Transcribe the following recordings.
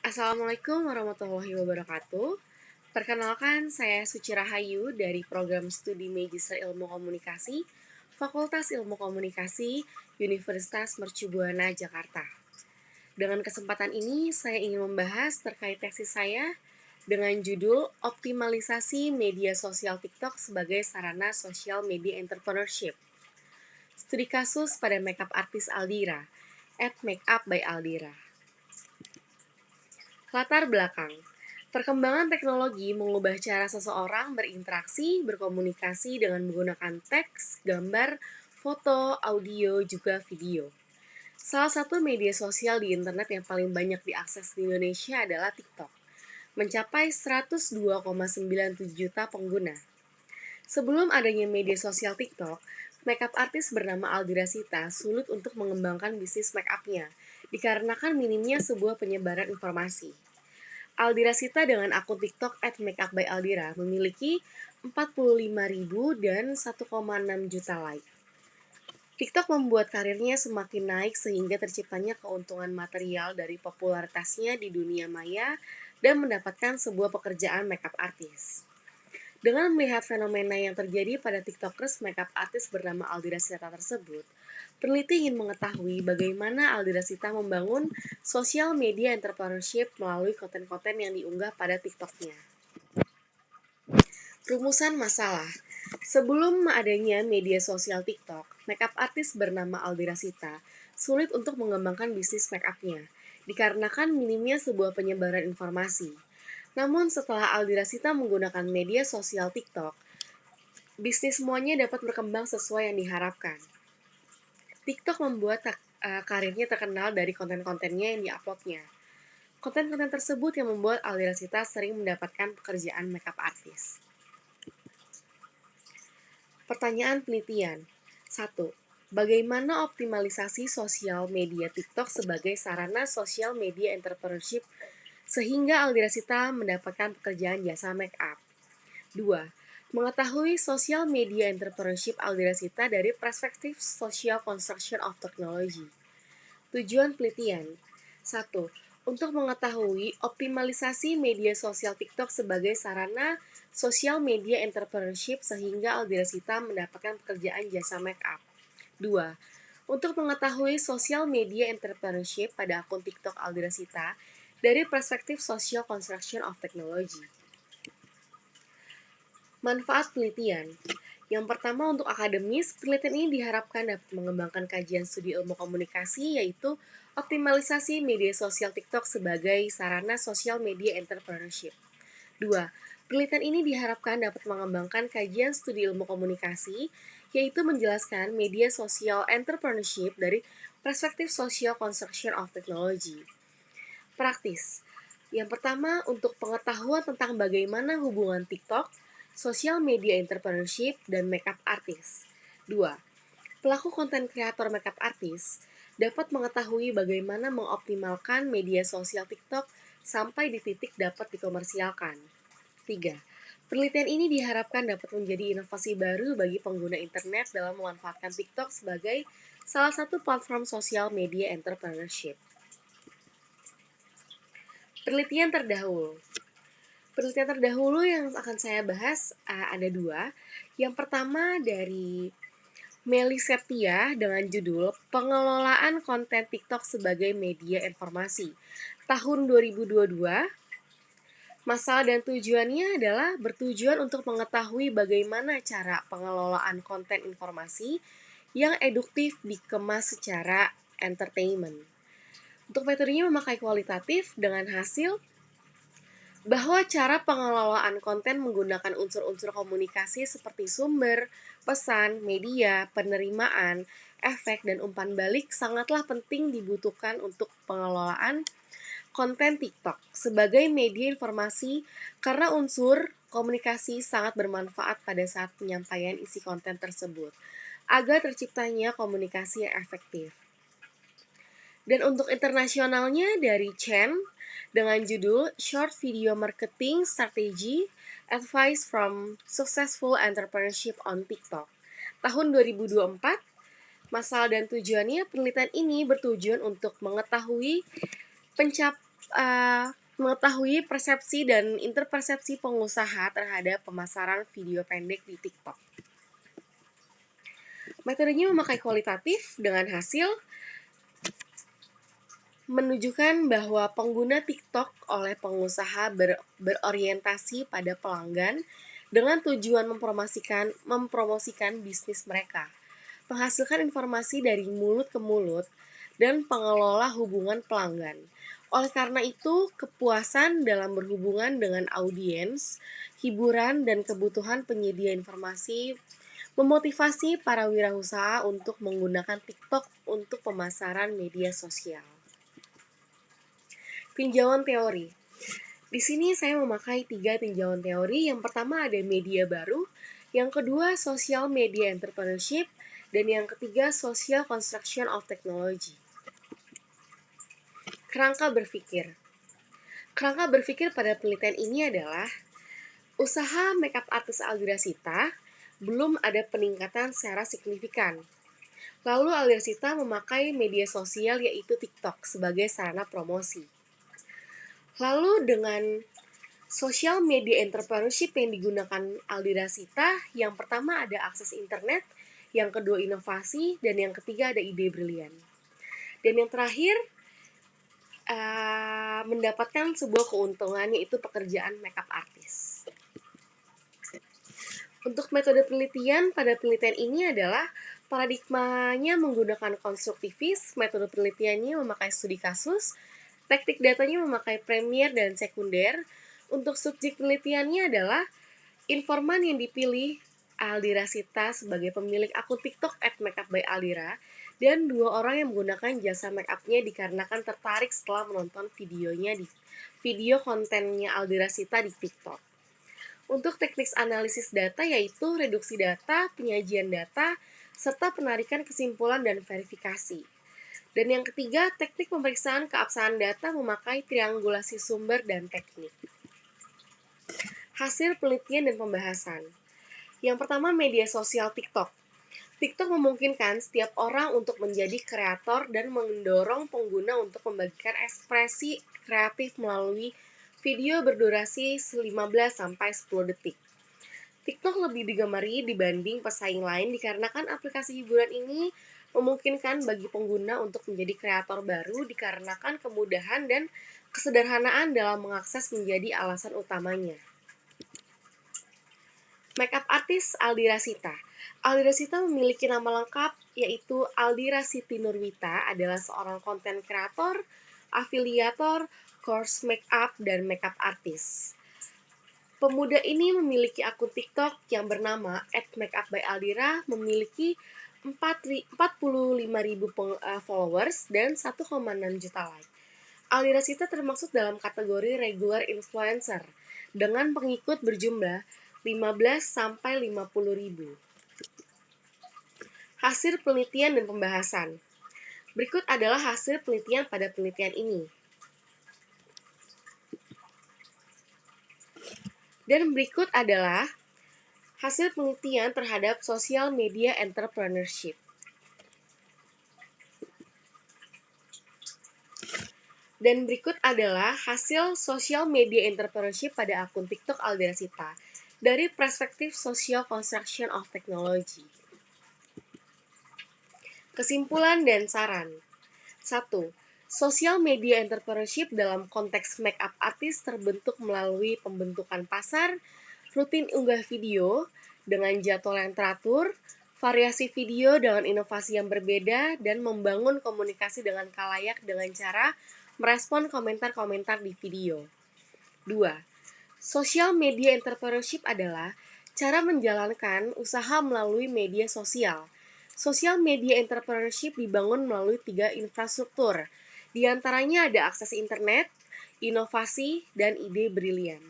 Assalamualaikum warahmatullahi wabarakatuh. Perkenalkan, saya Suci Rahayu dari Program Studi Magister Ilmu Komunikasi, Fakultas Ilmu Komunikasi, Universitas Mercubuana, Jakarta. Dengan kesempatan ini, saya ingin membahas terkait tesis saya dengan judul Optimalisasi Media Sosial TikTok sebagai Sarana Sosial Media Entrepreneurship. Studi kasus pada makeup artis Aldira, @makeup_by_aldira. Latar belakang. Perkembangan teknologi mengubah cara seseorang berinteraksi, berkomunikasi dengan menggunakan teks, gambar, foto, audio, juga video. Salah satu media sosial di internet yang paling banyak diakses di Indonesia adalah TikTok, mencapai 102,97 juta pengguna. Sebelum adanya media sosial TikTok, makeup artis bernama Aldira Sita sulit untuk mengembangkan bisnis make-up-nya, dikarenakan minimnya sebuah penyebaran informasi. Aldira Sita dengan akun TikTok @makeup_by_aldira memiliki 45.000 dan 1,6 juta like. TikTok membuat karirnya semakin naik sehingga terciptanya keuntungan material dari popularitasnya di dunia maya dan mendapatkan sebuah pekerjaan makeup artist. Dengan melihat fenomena yang terjadi pada TikTokers makeup artist bernama Aldira Sita tersebut, peneliti ingin mengetahui bagaimana Aldira Sita membangun sosial media entrepreneurship melalui konten-konten yang diunggah pada TikToknya. Rumusan masalah. Sebelum adanya media sosial TikTok, makeup artist bernama Aldira Sita sulit untuk mengembangkan bisnis make-up-nya, dikarenakan minimnya sebuah penyebaran informasi. Namun setelah Aldira Sita menggunakan media sosial TikTok, bisnis semuanya dapat berkembang sesuai yang diharapkan. TikTok membuat karirnya terkenal dari konten-kontennya yang diuploadnya. Konten-konten tersebut yang membuat Aldira Sita sering mendapatkan pekerjaan makeup artist. Pertanyaan penelitian. 1. Bagaimana optimalisasi sosial media TikTok sebagai sarana sosial media entrepreneurship sehingga Aldira Sita mendapatkan pekerjaan jasa make-up? 2. Mengetahui sosial media entrepreneurship Aldira Sita dari perspektif social construction of technology. Tujuan penelitian. 1. Untuk mengetahui optimalisasi media sosial TikTok sebagai sarana sosial media entrepreneurship sehingga Aldira Sita mendapatkan pekerjaan jasa make-up. 2. Untuk mengetahui sosial media entrepreneurship pada akun TikTok Aldira Sita dari perspektif social construction of technology. Manfaat penelitian. Yang pertama, untuk akademis, penelitian ini diharapkan dapat mengembangkan kajian studi ilmu komunikasi, yaitu optimalisasi media sosial TikTok sebagai sarana sosial media entrepreneurship. 2. Penelitian ini diharapkan dapat mengembangkan kajian studi ilmu komunikasi, yaitu menjelaskan media sosial entrepreneurship dari perspektif social construction of technology. Praktis. Yang pertama, untuk pengetahuan tentang bagaimana hubungan TikTok, social media entrepreneurship, dan makeup artist. 2. Pelaku konten kreator makeup artist dapat mengetahui bagaimana mengoptimalkan media sosial TikTok sampai di titik dapat dikomersialkan. 3. Penelitian ini diharapkan dapat menjadi inovasi baru bagi pengguna internet dalam memanfaatkan TikTok sebagai salah satu platform sosial media entrepreneurship. Penelitian terdahulu. Penelitian terdahulu yang akan saya bahas ada dua. Yang pertama dari Meli Septia dengan judul Pengelolaan Konten TikTok sebagai Media Informasi tahun 2022. Masalah dan tujuannya adalah bertujuan untuk mengetahui bagaimana cara pengelolaan konten informasi yang eduktif dikemas secara entertainment. Untuk metodenya memakai kualitatif dengan hasil bahwa cara pengelolaan konten menggunakan unsur-unsur komunikasi seperti sumber, pesan, media, penerimaan, efek, dan umpan balik sangatlah penting dibutuhkan untuk pengelolaan konten TikTok sebagai media informasi karena unsur komunikasi sangat bermanfaat pada saat penyampaian isi konten tersebut agar terciptanya komunikasi yang efektif. Dan untuk internasionalnya dari Chen dengan judul Short Video Marketing Strategy Advice from Successful Entrepreneurship on TikTok tahun 2024. Masalah dan tujuannya, penelitian ini bertujuan untuk mengetahui mengetahui persepsi dan interpersepsi pengusaha terhadap pemasaran video pendek di TikTok. Metodenya memakai kualitatif dengan hasil menunjukkan bahwa pengguna TikTok oleh pengusaha berorientasi pada pelanggan dengan tujuan mempromosikan bisnis mereka, menghasilkan informasi dari mulut ke mulut, dan pengelola hubungan pelanggan. Oleh karena itu, kepuasan dalam berhubungan dengan audiens, hiburan, dan kebutuhan penyedia informasi memotivasi para wirausaha untuk menggunakan TikTok untuk pemasaran media sosial. Tinjauan teori. Di sini saya memakai 3 tinjauan teori. Yang pertama ada media baru, yang kedua social media entrepreneurship, dan yang ketiga social construction of technology. Kerangka berpikir. Kerangka berpikir pada penelitian ini adalah usaha makeup artis Aldira Sita belum ada peningkatan secara signifikan. Lalu Aldira Sita memakai media sosial yaitu TikTok sebagai sarana promosi. Lalu dengan social media entrepreneurship yang digunakan Aldira Sita, yang pertama ada akses internet, yang kedua inovasi, dan yang ketiga ada ide brilian. Dan yang terakhir mendapatkan sebuah keuntungan yaitu pekerjaan makeup artist. Untuk metode penelitian pada penelitian ini adalah paradigmanya menggunakan konstruktivis, metode penelitiannya memakai studi kasus, teknik datanya memakai premier dan sekunder. Untuk subjek penelitiannya adalah informan yang dipilih Aldira Sita sebagai pemilik akun TikTok @makeupbyaldira dan 2 orang yang menggunakan jasa makeupnya dikarenakan tertarik setelah menonton video kontennya Aldira Sita di TikTok. Untuk teknik analisis data yaitu reduksi data, penyajian data, serta penarikan kesimpulan dan verifikasi. Dan yang ketiga, teknik pemeriksaan keabsahan data memakai triangulasi sumber dan teknik. Hasil penelitian dan pembahasan. Yang pertama, media sosial TikTok. TikTok memungkinkan setiap orang untuk menjadi kreator dan mendorong pengguna untuk membagikan ekspresi kreatif melalui video berdurasi 15-10 detik. TikTok lebih digemari dibanding pesaing lain dikarenakan aplikasi hiburan ini memungkinkan bagi pengguna untuk menjadi kreator baru dikarenakan kemudahan dan kesederhanaan dalam mengakses menjadi alasan utamanya. Makeup artist Aldira Sita. Aldira Sita memiliki nama lengkap yaitu Aldira Siti Nurwita, adalah seorang konten kreator, afiliator, course makeup, dan makeup artist. Pemuda ini memiliki akun TikTok yang bernama @makeupbyaldira, memiliki 45.000 followers dan 1,6 juta like. Aldira Sita termasuk dalam kategori regular influencer dengan pengikut berjumlah 15-50.000. Hasil penelitian dan pembahasan. Berikut adalah hasil penelitian pada penelitian ini. Dan berikut adalah hasil penelitian terhadap social media entrepreneurship. Dan berikut adalah hasil social media entrepreneurship pada akun TikTok Aldira Sita dari perspektif social construction of technology. Kesimpulan dan saran. 1. Social media entrepreneurship dalam konteks makeup artist terbentuk melalui pembentukan pasar, rutin unggah video dengan jadwal yang teratur, variasi video dengan inovasi yang berbeda, dan membangun komunikasi dengan khalayak dengan cara merespon komentar-komentar di video. 2. Social media entrepreneurship adalah cara menjalankan usaha melalui media sosial. Social media entrepreneurship dibangun melalui 3 infrastruktur. Di antaranya ada akses internet, inovasi, dan ide brilian.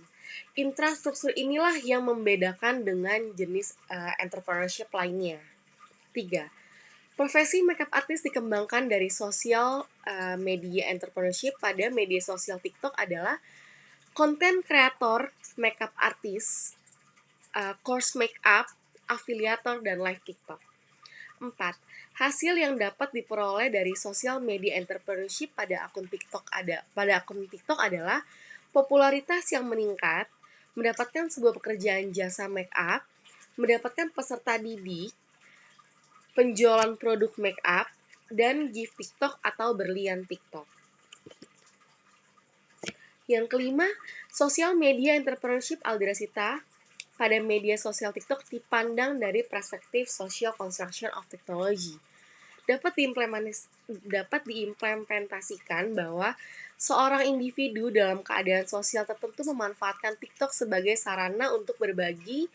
Infrastruktur inilah yang membedakan dengan jenis entrepreneurship lainnya. 3. Profesi makeup artist dikembangkan dari social media entrepreneurship pada media sosial TikTok adalah konten kreator, makeup artist, course makeup, afiliator, dan live TikTok. 4. Hasil yang dapat diperoleh dari social media entrepreneurship pada akun TikTok adalah popularitas yang meningkat, mendapatkan sebuah pekerjaan jasa make up, mendapatkan peserta didik, penjualan produk make up, dan gift TikTok atau berlian TikTok. Yang kelima, social media entrepreneurship Aldirasita pada media sosial TikTok dipandang dari perspektif social construction of technology. Dapat diimplementasikan bahwa seorang individu dalam keadaan sosial tertentu memanfaatkan TikTok sebagai sarana untuk berbagi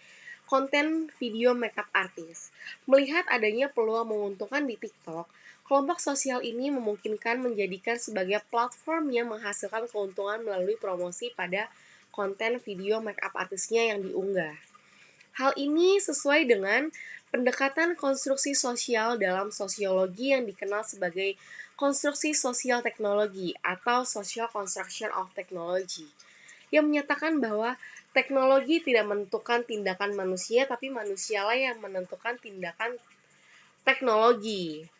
konten video makeup artis. Melihat adanya peluang menguntungkan di TikTok, kelompok sosial ini memungkinkan menjadikan sebagai platform yang menghasilkan keuntungan melalui promosi pada konten video makeup artisnya yang diunggah. Hal ini sesuai dengan pendekatan konstruksi sosial dalam sosiologi yang dikenal sebagai konstruksi sosial teknologi atau social construction of technology, yang menyatakan bahwa teknologi tidak menentukan tindakan manusia, tapi manusialah yang menentukan tindakan teknologi.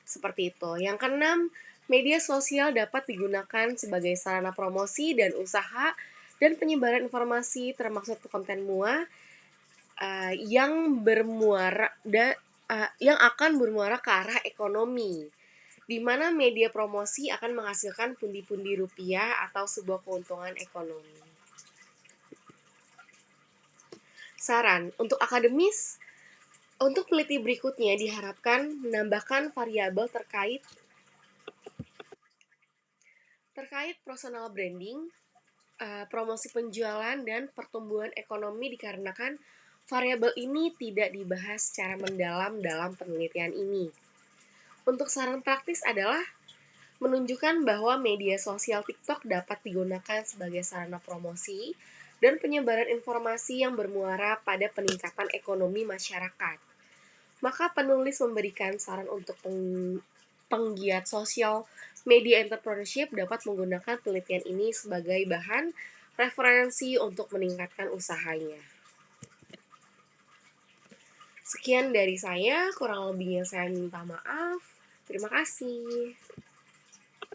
Seperti itu. Yang keenam, media sosial dapat digunakan sebagai sarana promosi dan usaha dan penyebaran informasi termasuk konten mua yang akan bermuara ke arah ekonomi, di mana media promosi akan menghasilkan pundi-pundi rupiah atau sebuah keuntungan ekonomi. Saran untuk akademis, untuk peneliti berikutnya diharapkan menambahkan variabel terkait personal branding, promosi penjualan, dan pertumbuhan ekonomi dikarenakan variabel ini tidak dibahas secara mendalam dalam penelitian ini. Untuk saran praktis adalah menunjukkan bahwa media sosial TikTok dapat digunakan sebagai sarana promosi dan penyebaran informasi yang bermuara pada peningkatan ekonomi masyarakat. Maka penulis memberikan saran untuk penggiat sosial media entrepreneurship dapat menggunakan penelitian ini sebagai bahan referensi untuk meningkatkan usahanya. Sekian dari saya, kurang lebihnya saya minta maaf. Terima kasih.